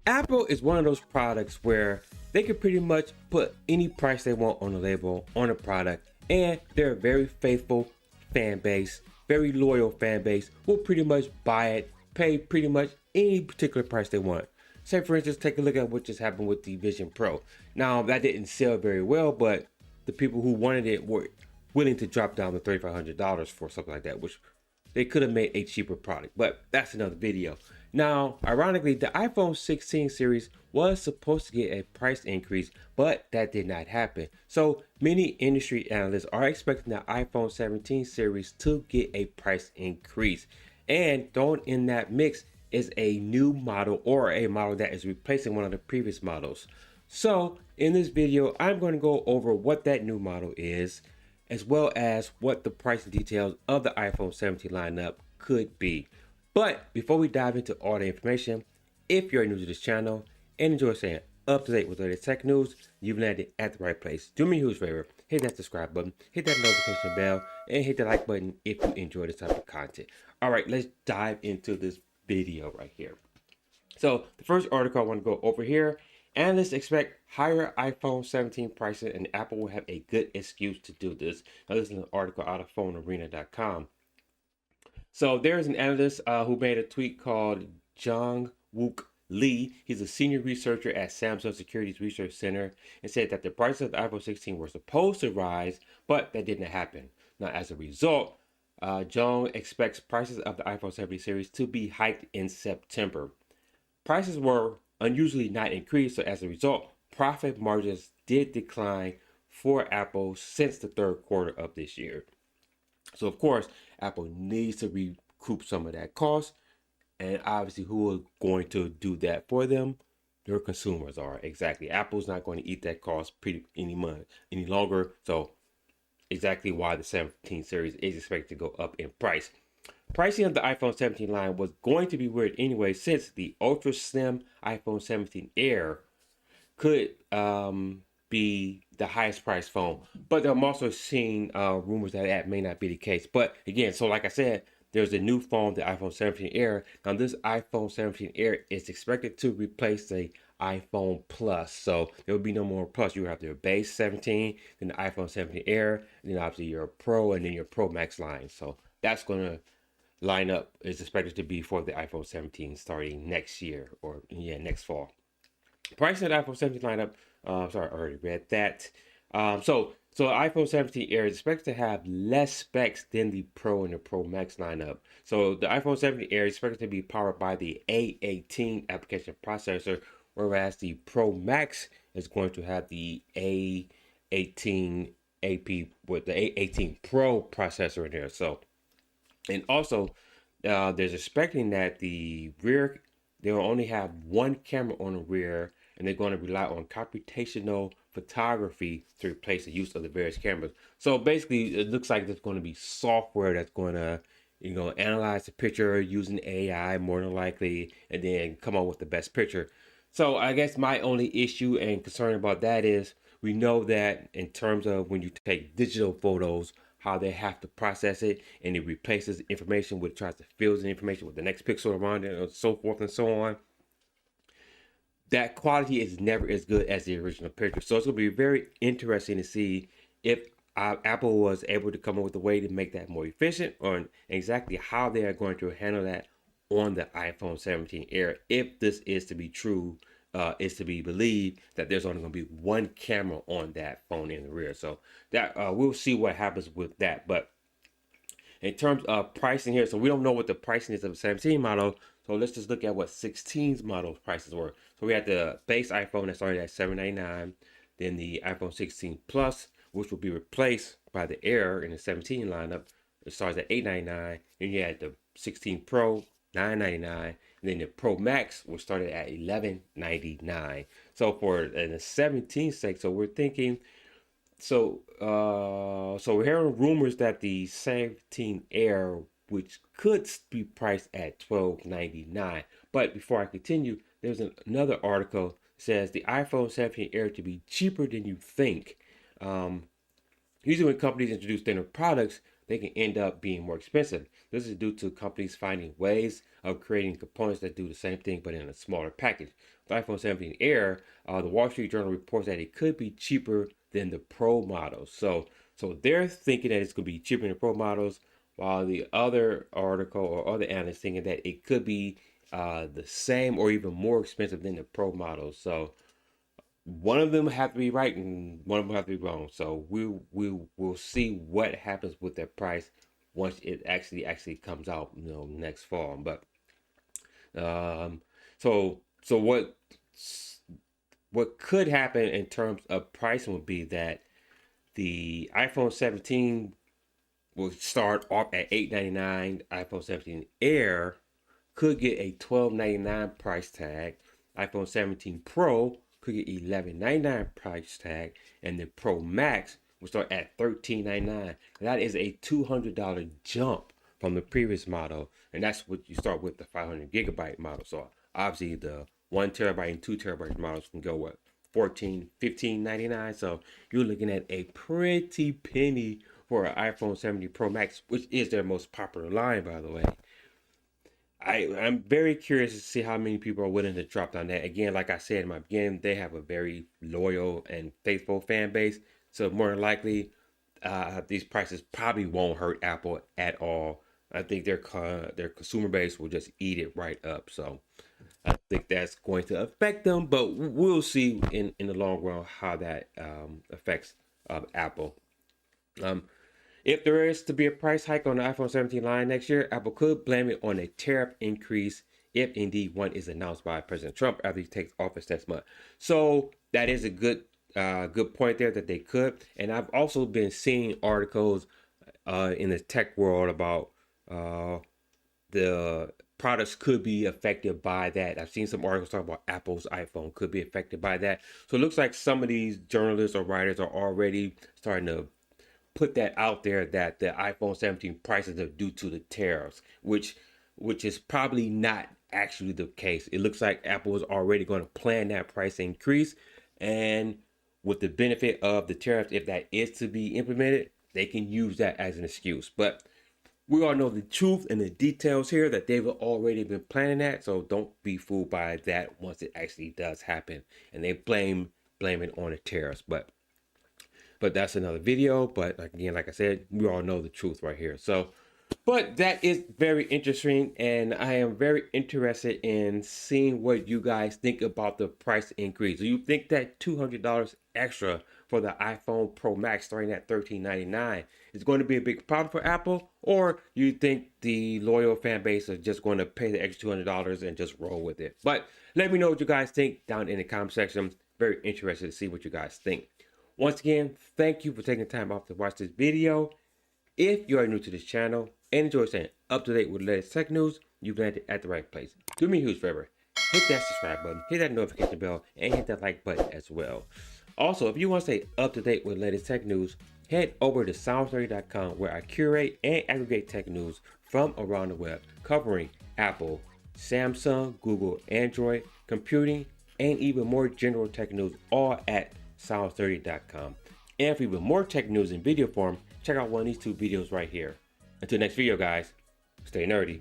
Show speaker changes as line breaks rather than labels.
Apple is one of those products where they can pretty much put any price they want on the label on a product, and they're a very faithful fan base, very loyal fan base, will pretty much buy it, pay pretty much any particular price they want. Say for instance, take a look at what just happened with the Vision Pro. Now that didn't sell very well, but the people who wanted it were willing to drop down to $3,500 for something like that, which they could have made a cheaper product, but that's another video. Now, ironically, the iPhone 16 series was supposed to get a price increase, but that did not happen. So many industry analysts are expecting the iPhone 17 series to get a price increase. And thrown in that mix is a new model, or a model that is replacing one of the previous models. So in this video, I'm going to go over what that new model is, as well as what the price and details of the iPhone 17 lineup could be. But before we dive into all the information, if you're new to this channel and enjoy staying up to date with the latest tech news, you've landed at the right place. Do me a huge favor, hit that subscribe button, hit that notification bell, and hit the like button if you enjoy this type of content. All right, let's dive into this video right here. So the first article I want to go over here, analysts expect higher iPhone 17 prices, and Apple will have a good excuse to do this. Now this is an article out of phonearena.com. So there's an analyst who made a tweet called Jung Wook Lee. He's a senior researcher at Samsung Securities Research Center, and said that the prices of the iPhone 16 were supposed to rise, but that didn't happen. Now, as a result, Jung expects prices of the iPhone 17 series to be hiked in September. Prices were unusually not increased, so as a result, profit margins did decline for Apple since the third quarter of this year. So of course, Apple needs to recoup some of that cost, and obviously, who are going to do that for them? Their consumers are. Exactly. Apple's not going to eat that cost any longer. So exactly why the 17 series is expected to go up in price. Pricing of the iPhone 17 line was going to be weird anyway, since the ultra slim iPhone 17 Air could be the highest priced phone. But I'm also seeing rumors that that may not be the case. But again, so like I said, there's a new phone, the iPhone 17 Air. Now this iPhone 17 Air is expected to replace the iPhone Plus. So there will be no more Plus. You have your base 17, then the iPhone 17 Air, and then obviously your Pro, and then your Pro Max line. So that's going to line up, is expected to be for the iPhone 17 starting next year, or next fall. Pricing of the iPhone 17 lineup, sorry, I already read that. So iPhone 17 Air is expected to have less specs than the Pro and the Pro Max lineup. So the iPhone 17 Air is expected to be powered by the A18 application processor, whereas the Pro Max is going to have the A18 AP with the A18 Pro processor in there. So, and also, there's expecting that the rear, they will only have one camera on the rear, and they're going to rely on computational photography to replace the use of the various cameras. So basically, it looks like there's going to be software that's going to, analyze the picture using AI more than likely, and then come up with the best picture. So I guess my only issue and concern about that is, we know that in terms of when you take digital photos, how they have to process it, and it replaces information with, tries to fill the information with the next pixel around it, and so forth and so on. That quality is never as good as the original picture. So it's going to be very interesting to see if Apple was able to come up with a way to make that more efficient, or exactly how they are going to handle that on the iPhone 17 Air. If this is to be true, is to be believed, that there's only going to be one camera on that phone in the rear. So that we'll see what happens with that. But in terms of pricing here, so we don't know what the pricing is of the 17 model. So let's just look at what 16's model prices were. So we had the base iPhone that started at $799, then the iPhone 16 Plus, which will be replaced by the Air in the 17 lineup. It starts at $899. Then you had the 16 Pro, $999, and then the Pro Max was started at $1199. So for the 17 sake, so we're thinking, so we're hearing rumors that the 17 Air, which could be priced at $1299. But before I continue, there's another article that says the iPhone 17 Air to be cheaper than you think. Usually when companies introduce thinner products, they can end up being more expensive. This is due to companies finding ways of creating components that do the same thing but in a smaller package. The iPhone 17 Air, the Wall Street Journal reports that it could be cheaper than the Pro models. So they're thinking that it's going to be cheaper than the Pro models, while the other article or other analysts thinking that it could be the same or even more expensive than the Pro models. So one of them have to be right and one of them have to be wrong. So we'll see what happens with that price once it actually comes out, next fall. But so what could happen in terms of pricing would be that the iPhone 17 will start off at $899. iPhone 17 Air could get a $1299 price tag. iPhone 17 Pro could get $1199 price tag, and the Pro Max will start at $1399. That is a $200 jump from the previous model, and that's what you start with the 500 gigabyte model. So obviously the 1 terabyte and 2 terabyte models can go what, $14, $15.99. So you're looking at a pretty penny for an iPhone 17 Pro Max, which is their most popular line, by the way. I'm very curious to see how many people are willing to drop down that. Again, like I said in my beginning, they have a very loyal and faithful fan base. So more than likely, these prices probably won't hurt Apple at all. I think their consumer base will just eat it right up. So I think that's going to affect them, but we'll see in the long run how that affects Apple. If there is to be a price hike on the iPhone 17 line next year, Apple could blame it on a tariff increase if indeed one is announced by President Trump after he takes office next month. So that is a good point there that they could. And I've also been seeing articles in the tech world about the products could be affected by that. I've seen some articles talk about Apple's iPhone could be affected by that. So it looks like some of these journalists or writers are already starting to put that out there that the iPhone 17 prices are due to the tariffs, which is probably not actually the case. It looks like Apple is already going to plan that price increase, and with the benefit of the tariffs, if that is to be implemented, they can use that as an excuse. But we all know the truth and the details here that they've already been planning that, so don't be fooled by that once it actually does happen and they blame it on the tariffs. But that's another video. But again, like I said, we all know the truth right here. So, but that is very interesting, and I am very interested in seeing what you guys think about the price increase. Do you think that $200 extra for the iPhone Pro Max starting at $1399 is going to be a big problem for Apple, or you think the loyal fan base are just going to pay the extra $200 and just roll with it? But let me know what you guys think down in the comment section. Very interested to see what you guys think. Once again, thank you for taking time off to watch this video. If you are new to this channel and enjoy staying up to date with the latest tech news, you've landed at the right place. Do me a huge favor. Hit that subscribe button, hit that notification bell, and hit that like button as well. Also, if you want to stay up to date with the latest tech news, head over to sounds30.com, where I curate and aggregate tech news from around the web, covering Apple, Samsung, Google, Android, computing, and even more general tech news, all at sounds30.com. And for even more tech news in video form, check out one of these two videos right here. Until next video, guys, stay nerdy.